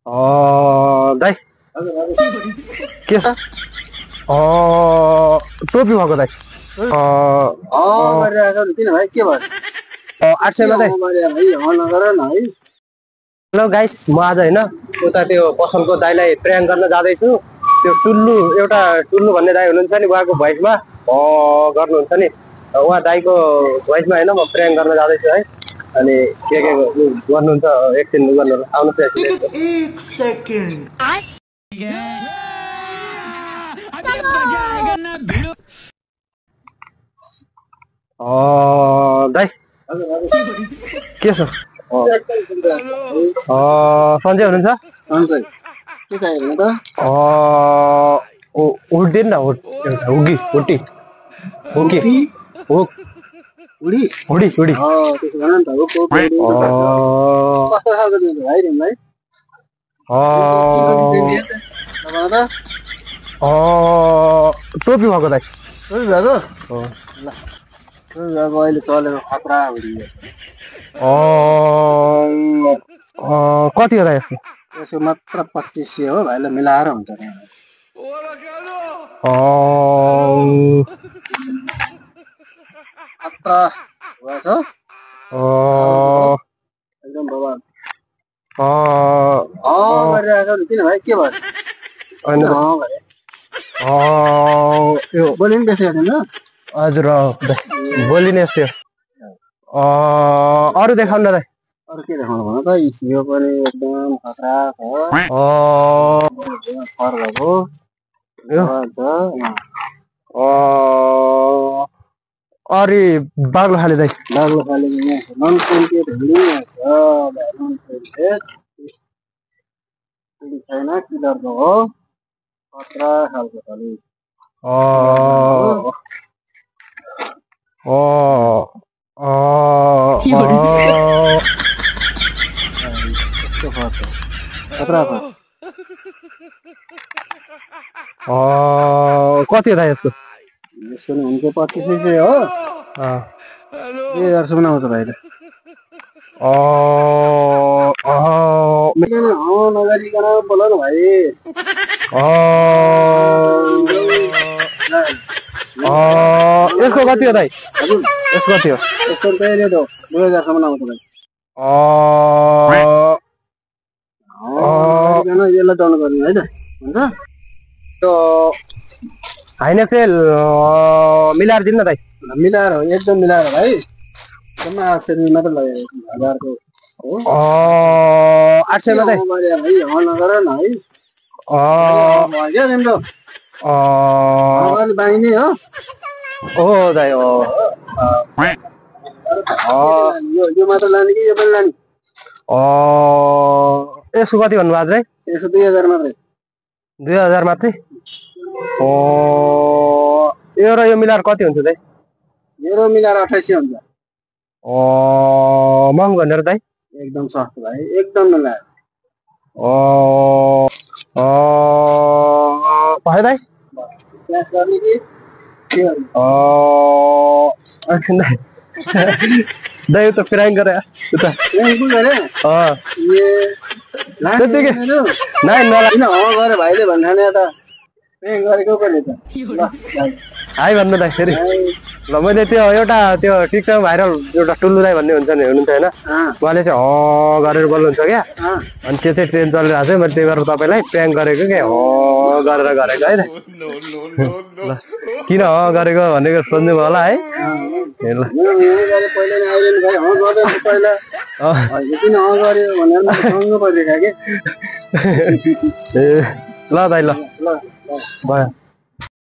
दाइ के छ टोपी भएको दाइ किन भाइ के भयो 800 मा दाइ हेलो गाइस म आज हैन उता त्यो पसलको दाइलाई प्र्याङ्क गर्न जाँदैछु त्यो टुल्लु एउटा टुल्लु भन्ने दाइ हुनुहुन्छ नि उहाँको भोइसमा गर्नुहुन्छ नि उहाँ दाइको भोइसमा हैन म प्र्याङ्क गर्न जाँदैछु है अनि के गर्नुहुन्छ एकछिन गर्नु आउनुहोस् एक सेकेन्ड दाइ के छ सन्चै हुनुहुन्छ हुड्दैन न हुगी हुटी हुकी हुक हुडी हुडी हुडी टोपी भएको दाइ अहिले चलेको खतरा कति हो दाइ यसको यसो मात्र 2500 हो भाइले मिलाएर हुन्छ खतरा भएछ एकदम बवाल गरिरहेको किन भाइ के भयो बोली नि त्यसै होइन हजुर बोली नै यस्तै अरू देखाउनु न दाइ अरू के देखाउनु भन त यो पनि एकदम खतरा छ अरे बाग्लो खाले दाइ बाग्लो खाले नन प्रिन्टेड छैन किलरको हो खतरा खालको खालि कति हो दाइ यसको यसको नि हुन्छ 2500 हो 2000 सुनाउँछ भाइले नगरिकन बोल न भाइ यसको कति हो दाइ यसको कति हो यसको त्यही रेट हो 2000 सम्म आउँछ भाइ यसलाई डाउन गर्ने है त हुन्छ त्यो होइन तेल मिलाएर दिनु न दाइ मिलाएर हो एकदम मिलाएर भाइ एकदम 800 मात्र लाग्यो 1000 को हो 800 मा दाइ भाइ नगर न है भयो तिम्रो बाइने हो दाइ यो मात्र लाने कि यो पनि लाने यसको कति भन्नुभएको दाइ यसको 2000 मात्रै 2000 मात्रै यो र यो मिलाएर कति हुन्छ दाइ मेरो मिलाएर 2800 हुन्छ महँगो भनेर दाइ एकदम सस्तो भाइ एकदम मिलाएर भयो दाइ क्यास गर्ने कि एकछिन दाइ दाइ त प्र्याङ्क गरे उता गरे भाइले भन्ने त गरेको पनि त हाई भन्नु दाइ फेरि ल मैले त्यो एउटा त्यो टिकटक भाइरल एउटा टुल्लु दाइ भन्ने हुनुहुन्छ होइन उहाँले चाहिँ गरेर बोल्नुहुन्छ क्या अनि त्यो चाहिँ ट्रेन चलिरहेको छ मैले त्यही गरेर तपाईँलाई प्र्याङ्क गरेको क्या गरेर गरेको है ल किन गरेको भनेको सोध्नु भयो होला है ल दाइ ल भयो